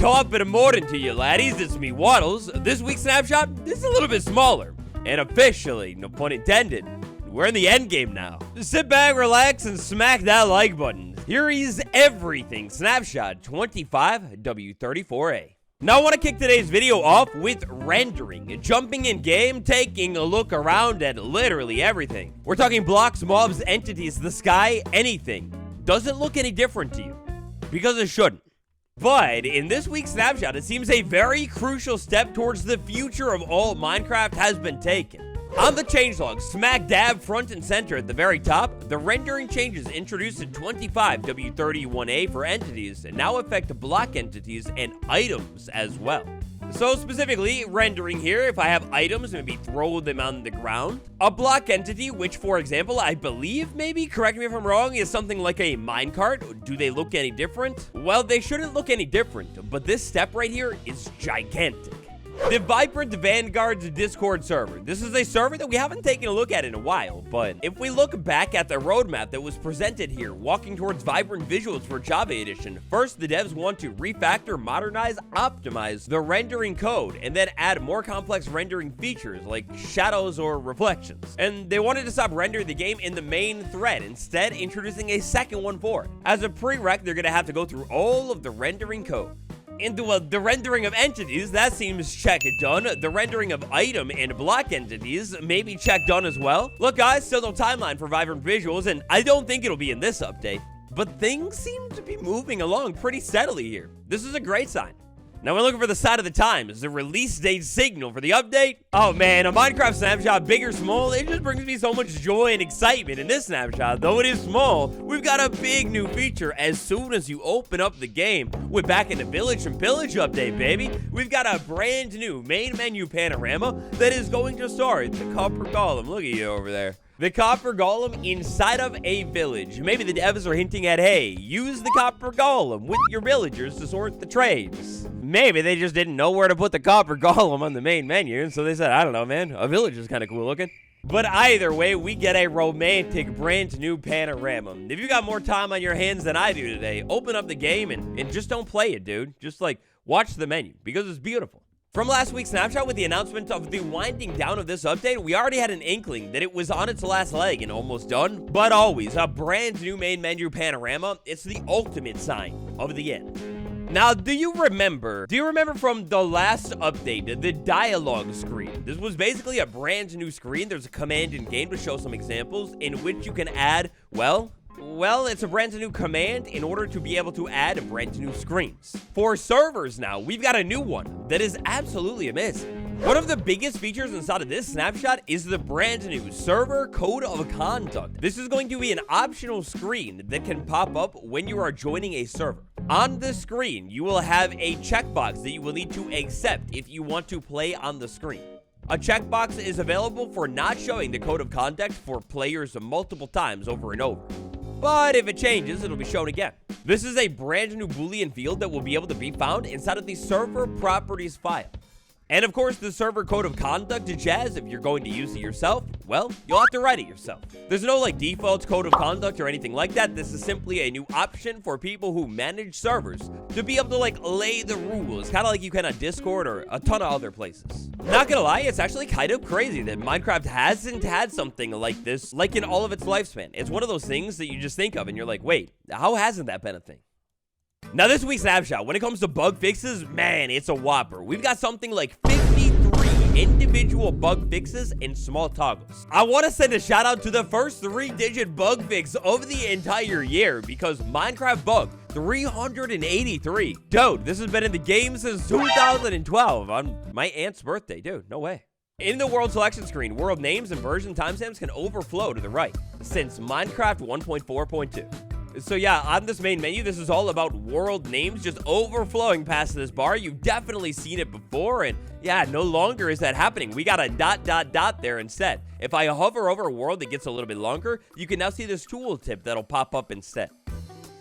Top of the morning to you, laddies. It's me, Waddles. This week's snapshot is a little bit smaller. And officially, no pun intended, we're in the end game now. Just sit back, relax, and smack that like button. Here is everything snapshot 25w34a. Now I want to kick today's video off with rendering, jumping in game, taking a look around at literally everything. We're talking blocks, mobs, entities, the sky, anything. Doesn't look any different to you, because it shouldn't. But in this week's snapshot, it seems a very crucial step towards the future of all Minecraft has been taken. On the changelog, smack dab front and center at the very top, the rendering changes introduced in 25w31a for entities and now affect block entities and items as well. So specifically, rendering here, if I have items, maybe throw them on the ground. A block entity, which for example, I believe maybe, correct me if I'm wrong, is something like a minecart. Do they look any different? Well, they shouldn't look any different, but this step right here is gigantic. The Vibrant Vanguard's Discord server. This is a server that we haven't taken a look at in a while, but if we look back at the roadmap that was presented here, walking towards vibrant visuals for Java Edition, first the devs want to refactor, modernize, optimize the rendering code, and then add more complex rendering features like shadows or reflections. And they wanted to stop rendering the game in the main thread, instead introducing a second one for it. As a prereq, they're going to have to go through all of the rendering code. Into the rendering of entities, that seems check done. The rendering of item and block entities, maybe check done as well. Look guys, still no timeline for vibrant visuals, and I don't think it'll be in this update. But things seem to be moving along pretty steadily here. This is a great sign. Now we're looking for the side of the times, the release date signal for the update. Oh man, a Minecraft snapshot, big or small, it just brings me so much joy and excitement. In this snapshot, though it is small, we've got a big new feature as soon as you open up the game. We're back in the Village and Pillage update, baby. We've got a brand new main menu panorama that is going to start the Copper Golem. Look at you over there. The Copper Golem inside of a village. Maybe the devs are hinting at, hey, use the Copper Golem with your villagers to sort the trades. Maybe they just didn't know where to put the Copper Golem on the main menu, and so they said, I don't know, man, a village is kind of cool looking. But either way, we get a romantic brand new panorama. If you got more time on your hands than I do today, open up the game and just don't play it, dude. Just like watch the menu because it's beautiful. From last week's snapshot with the announcement of the winding down of this update, we already had an inkling that it was on its last leg and almost done. But always, a brand new main menu panorama, it's the ultimate sign of the end. Now, do you remember from the last update, the dialogue screen? This was basically a brand new screen. There's a command in game to show some examples in which you can add, well, it's a brand new command in order to be able to add brand new screens. For servers now, we've got a new one that is absolutely amazing. One of the biggest features inside of this snapshot is the brand new server code of conduct. This is going to be an optional screen that can pop up when you are joining a server. On the screen, you will have a checkbox that you will need to accept if you want to play on the screen. A checkbox is available for not showing the code of conduct for players multiple times over and over. But if it changes, it'll be shown again. This is a brand new Boolean field that will be able to be found inside of the server properties file. And of course, the server code of conduct jazz, if you're going to use it yourself, well, you'll have to write it yourself. There's no like default code of conduct or anything like that. This is simply a new option for people who manage servers to be able to like lay the rules, kind of like you can on Discord or a ton of other places. Not gonna lie, it's actually kind of crazy that Minecraft hasn't had something like this, like in all of its lifespan. It's one of those things that you just think of and you're like, wait, how hasn't that been a thing? Now, this week's snapshot, when it comes to bug fixes, man, it's a whopper. We've got something like 53 individual bug fixes and small toggles. I want to send a shout out to the first 3-digit bug fix of the entire year because Minecraft bug 383. Dude, this has been in the game since 2012 on my aunt's birthday. Dude, no way. In the world selection screen, world names and version timestamps can overflow to the right since Minecraft 1.4.2. So yeah, on this main menu, this is all about world names just overflowing past this bar. You've definitely seen it before, and yeah, no longer is that happening. We got a ... there instead. If I hover over a world that gets a little bit longer, you can now see this tooltip that'll pop up instead.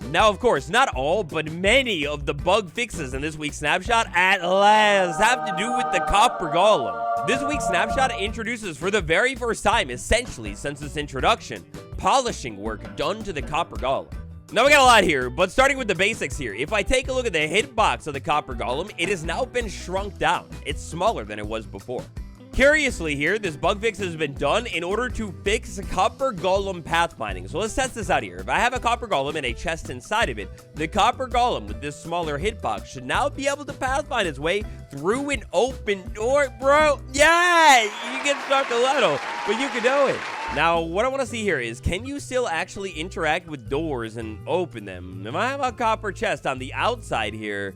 Now, of course, not all, but many of the bug fixes in this week's snapshot at last have to do with the Copper Golem. This week's snapshot introduces for the very first time, essentially since its introduction, polishing work done to the Copper Golem. Now we got a lot here, but starting with the basics here. If I take a look at the hitbox of the copper golem, it has now been shrunk down. It's smaller than it was before. Curiously here, this bug fix has been done in order to fix copper golem pathfinding. So let's test this out here. If I have a copper golem and a chest inside of it, the copper golem with this smaller hitbox should now be able to pathfind its way through an open door, bro. Yeah, you get stuck a little, but you can do it. Now, what I want to see here is, can you still actually interact with doors and open them? If I have a copper chest on the outside here,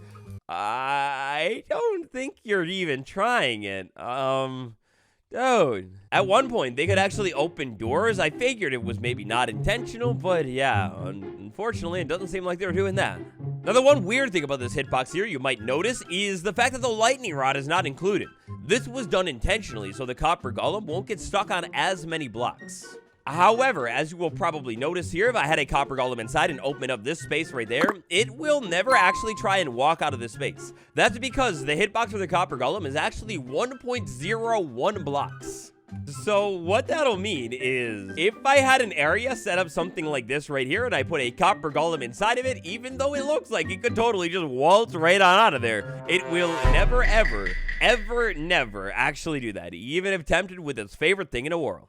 I don't think you're even trying it. Dude. At one point, they could actually open doors. I figured it was maybe not intentional, but yeah, unfortunately, it doesn't seem like they're doing that. Now, the one weird thing about this hitbox here you might notice is the fact that the lightning rod is not included. This was done intentionally so the copper golem won't get stuck on as many blocks. However, as you will probably notice here, if I had a copper golem inside and open up this space right there, it will never actually try and walk out of this space. That's because the hitbox for the copper golem is actually 1.01 blocks. So what that'll mean is, if I had an area set up something like this right here and I put a copper golem inside of it, even though it looks like it could totally just waltz right on out of there, it will never, never actually do that, even if tempted with its favorite thing in the world.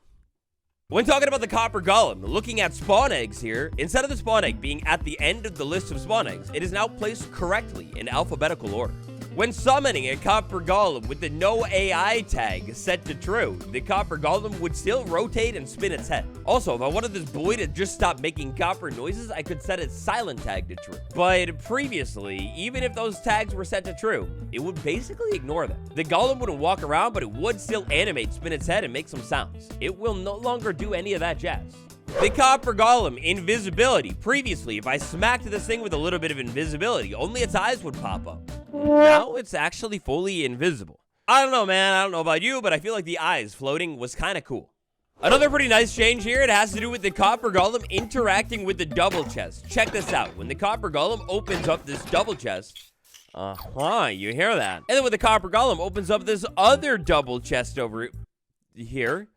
When talking about the copper golem, looking at spawn eggs here, instead of the spawn egg being at the end of the list of spawn eggs, it is now placed correctly in alphabetical order. When summoning a copper golem with the no AI tag set to true, the copper golem would still rotate and spin its head. Also, if I wanted this boy to just stop making copper noises, I could set its silent tag to true. But previously, even if those tags were set to true, it would basically ignore them. The golem wouldn't walk around, but it would still animate, spin its head, and make some sounds. It will no longer do any of that jazz. The copper golem, invisibility. Previously, if I smacked this thing with a little bit of invisibility, only its eyes would pop up. Now it's actually fully invisible. I don't know, man. I don't know about you, but I feel like the eyes floating was kind of cool. Another pretty nice change here, it has to do with the copper golem interacting with the double chest. Check this out. When the copper golem opens up this double chest, you hear that? And then when the copper golem opens up this other double chest over here,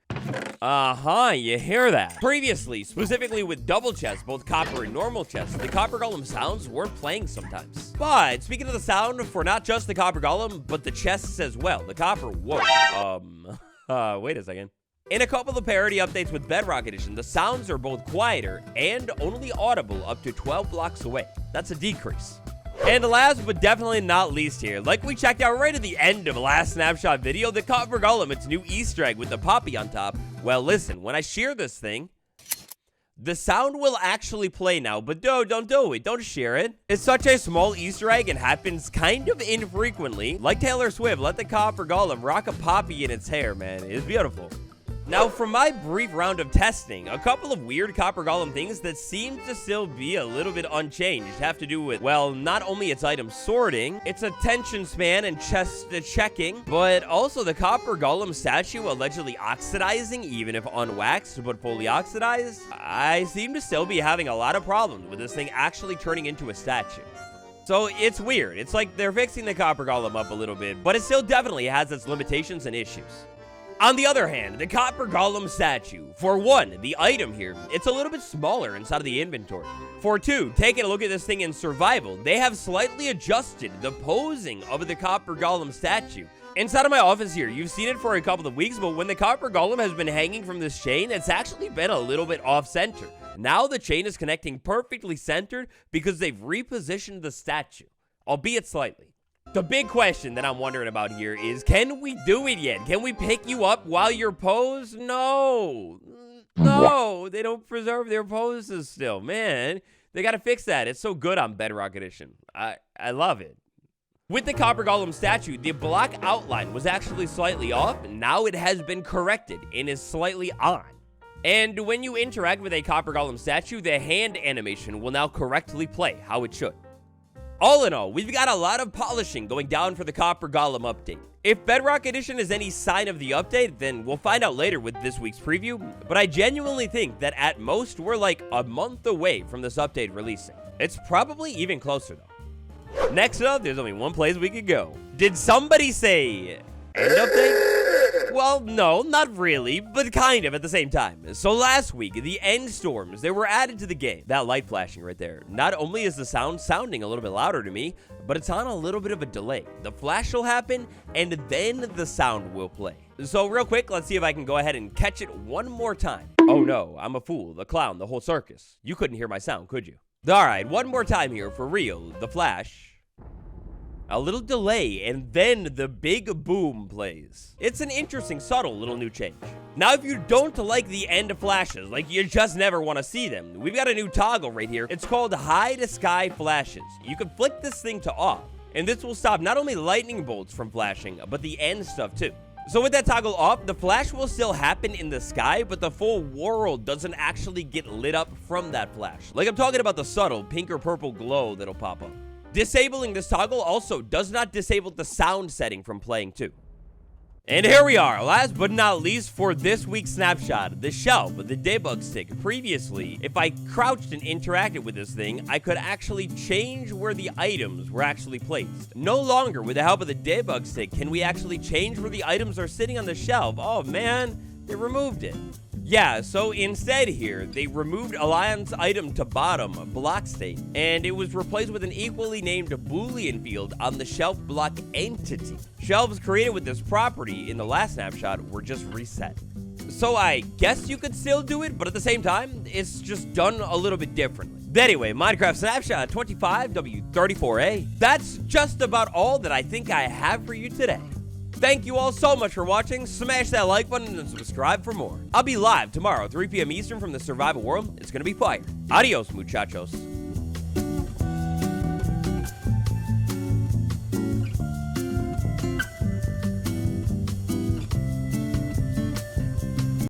you hear that. Previously, specifically with double chests, both copper and normal chests, the copper golem sounds weren't playing sometimes. But speaking of the sound for not just the copper golem, but the chests as well, the copper, whoa, wait a second. In a couple of parody updates with Bedrock Edition, the sounds are both quieter and only audible up to 12 blocks away. That's a decrease. And last but definitely not least here, like we checked out right at the end of the last snapshot video, the copper golem, its new Easter egg with the poppy on top. Well, listen, when I shear this thing, the sound will actually play now, but no, don't do it. Don't shear it. It's such a small Easter egg and happens kind of infrequently. Like Taylor Swift, let the copper golem rock a poppy in its hair, man. It's beautiful. Now, from my brief round of testing, a couple of weird copper golem things that seem to still be a little bit unchanged have to do with, well, not only its item sorting, its attention span and chest checking, but also the copper golem statue allegedly oxidizing, even if unwaxed, but fully oxidized. I seem to still be having a lot of problems with this thing actually turning into a statue. So it's weird. It's like they're fixing the copper golem up a little bit, but it still definitely has its limitations and issues. On the other hand, the copper golem statue. For one, the item here, it's a little bit smaller inside of the inventory. For two, taking a look at this thing in survival, they have slightly adjusted the posing of the copper golem statue. Inside of my office here, you've seen it for a couple of weeks, but when the copper golem has been hanging from this chain, it's actually been a little bit off-center. Now the chain is connecting perfectly centered because they've repositioned the statue, albeit slightly. The big question that I'm wondering about here is, can we do it yet? Can we pick you up while you're posed? No, they don't preserve their poses still, man. They gotta fix that. It's so good on Bedrock Edition. I love it. With the copper golem statue, the block outline was actually slightly off. Now it has been corrected and is slightly on. And when you interact with a copper golem statue, the hand animation will now correctly play how it should. All in all, we've got a lot of polishing going down for the copper golem update. If Bedrock Edition is any sign of the update, then we'll find out later with this week's preview, but I genuinely think that at most we're like a month away from this update releasing. It's probably even closer though. Next up, there's only one place we could go. Did somebody say end update? Well, no, not really, but kind of at the same time. So last week, the end storms, they were added to the game. That light flashing right there. Not only is the sound sounding a little bit louder to me, but it's on a little bit of a delay. The flash will happen, and then the sound will play. So real quick, let's see if I can go ahead and catch it one more time. Oh no, I'm a fool, the clown, the whole circus. You couldn't hear my sound, could you? All right, one more time here for real. The flash. A little delay, and then the big boom plays. It's an interesting, subtle little new change. Now, if you don't like the end of flashes, like you just never want to see them, we've got a new toggle right here. It's called High to Sky Flashes. You can flick this thing to off, and this will stop not only lightning bolts from flashing, but the end stuff too. So with that toggle off, the flash will still happen in the sky, but the full world doesn't actually get lit up from that flash. Like I'm talking about the subtle pink or purple glow that'll pop up. Disabling this toggle also does not disable the sound setting from playing too. And here we are, last but not least for this week's snapshot, the shelf, the debug stick. Previously, if I crouched and interacted with this thing, I could actually change where the items were actually placed. No longer, with the help of the debug stick, can we actually change where the items are sitting on the shelf. Oh man, they removed it. Yeah, so instead here, they removed Alliance item to bottom, block state, and it was replaced with an equally named Boolean field on the shelf block entity. Shelves created with this property in the last snapshot were just reset. So I guess you could still do it, but at the same time, it's just done a little bit differently. Anyway, Minecraft snapshot 25w34a. That's just about all that I think I have for you today. Thank you all so much for watching. Smash that like button and subscribe for more. I'll be live tomorrow, 3 p.m. Eastern from the survival world. It's gonna be fire. Adios, muchachos.